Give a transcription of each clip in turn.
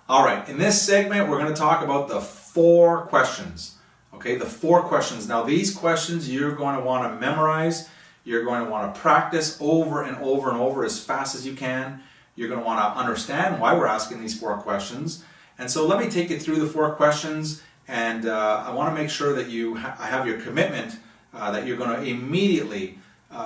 All right, in this segment, we're going to talk about the 4 questions. Okay, the 4 questions. Now, these questions you're going to want to memorize. You're going to want to practice over and over and over as fast as you can. You're going to want to understand why we're asking these 4 questions. And so let me take you through the 4 questions, and I want to make sure that I have your commitment that you're going to immediately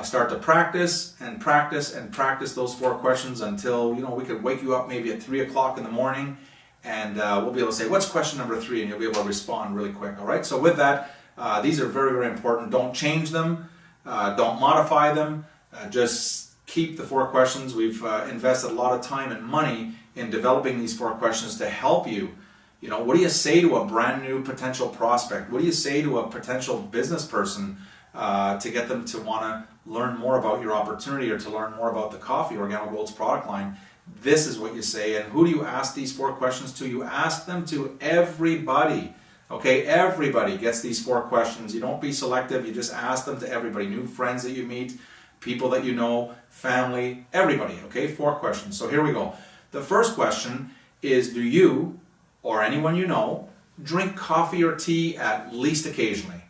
start to practice and practice and practice those 4 questions until, we could wake you up maybe at 3 o'clock in the morning, and we'll be able to say, what's question number 3? And you'll be able to respond really quick, all right? So with that, these are very, very important. Don't change them. Don't modify them. Just keep the 4 questions. We've invested a lot of time and money in developing these 4 questions to help you. What do you say to a brand new potential prospect? What do you say to a potential business person to get them to want to learn more about your opportunity or to learn more about the coffee, Organo Gold's product line? This is what you say. And who do you ask these 4 questions to? You ask them to everybody. Okay, everybody gets these 4 questions. You don't be selective. You just ask them to everybody. New friends that you meet, people that you know, family, everybody. Okay, 4 questions. So here we go. The first question is, do you or anyone you know drink coffee or tea at least occasionally?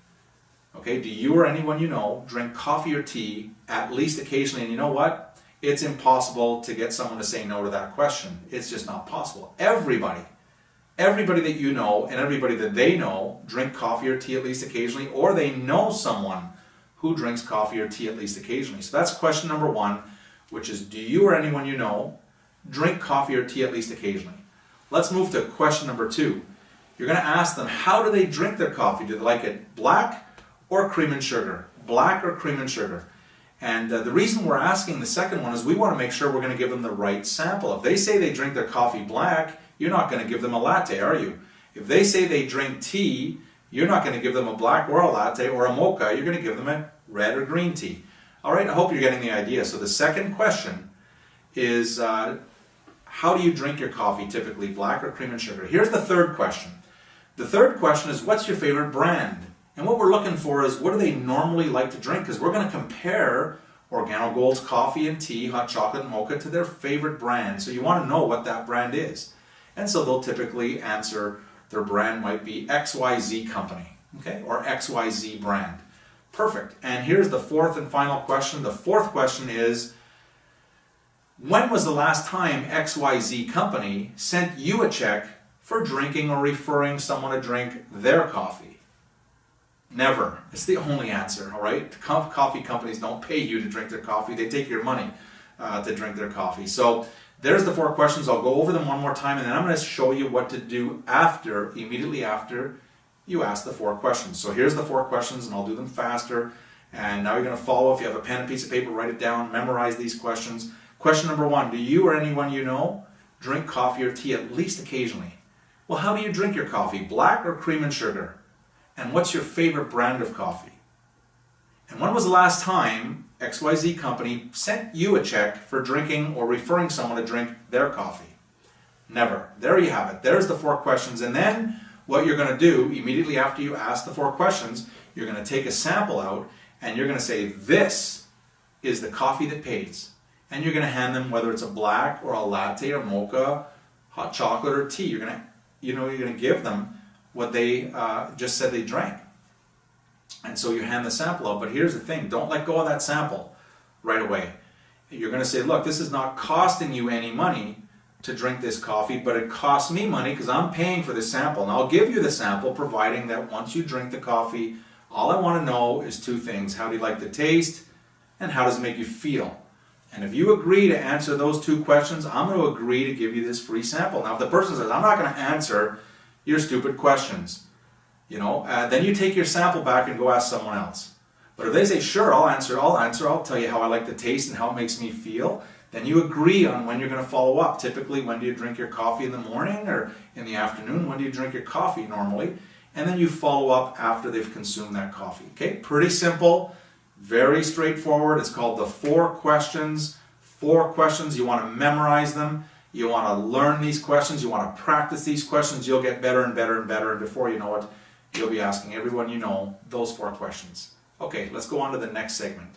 Okay, do you or anyone you know drink coffee or tea at least occasionally? And you know what? It's impossible to get someone to say no to that question. It's just not possible. Everybody that you know and everybody that they know drink coffee or tea at least occasionally, or they know someone who drinks coffee or tea at least occasionally. So that's question number 1, which is, do you or anyone you know drink coffee or tea at least occasionally? Let's move to question number 2. You're going to ask them, how do they drink their coffee? Do they like it black or cream and sugar? Black or cream and sugar? And the reason we're asking the second one is we want to make sure we're going to give them the right sample. If they say they drink their coffee black, you're not going to give them a latte, are you? If they say they drink tea, you're not going to give them a black or a latte or a mocha. You're going to give them a red or green tea. All right, I hope you're getting the idea. So the second question is, how do you drink your coffee typically, black or cream and sugar? Here's the third question. The third question is, what's your favorite brand? And what we're looking for is, what do they normally like to drink? Because we're going to compare Organo Gold's coffee and tea, hot chocolate and mocha, to their favorite brand. So you want to know what that brand is. And so they'll typically answer their brand might be XYZ company, okay, or XYZ brand. Perfect. And here's the 4th and final question. The 4th question is, when was the last time XYZ company sent you a check for drinking or referring someone to drink their coffee? Never. It's the only answer, all right? Coffee companies don't pay you to drink their coffee. They take your money to drink their coffee. So there's the 4 questions. I'll go over them one more time, and then I'm going to show you what to do immediately after you ask the 4 questions. So here's the 4 questions, and I'll do them faster. And now you're going to follow. If you have a pen and piece of paper, write it down, memorize these questions. Question number 1, do you or anyone you know drink coffee or tea at least occasionally? Well, how do you drink your coffee, black or cream and sugar? And what's your favorite brand of coffee? And when was the last time XYZ company sent you a check for drinking or referring someone to drink their coffee? Never. There you have it. There's the 4 questions. And then what you're going to do immediately after you ask the 4 questions, you're going to take a sample out and you're going to say, this is the coffee that pays. And you're going to hand them, whether it's a black or a latte or mocha, hot chocolate or tea. You're going to give them what they just said they drank. And so you hand the sample out. But here's the thing, don't let go of that sample right away. You're going to say, look, this is not costing you any money to drink this coffee, but it costs me money because I'm paying for this sample. And I'll give you the sample, providing that once you drink the coffee, all I want to know is 2 things. How do you like the taste? And how does it make you feel? And if you agree to answer those 2 questions, I'm going to agree to give you this free sample. Now, if the person says, I'm not going to answer your stupid questions, then you take your sample back and go ask someone else. But if they say, sure, I'll answer, I'll tell you how I like the taste and how it makes me feel, then you agree on when you're going to follow up. Typically, when do you drink your coffee, in the morning or in the afternoon? When do you drink your coffee normally? And then you follow up after they've consumed that coffee. Okay, pretty simple, very straightforward. It's called the 4 questions. 4 questions, you want to memorize them. You want to learn these questions. You want to practice these questions. You'll get better and better and better. And before you know it, you'll be asking everyone you know those 4 questions. Okay, let's go on to the next segment.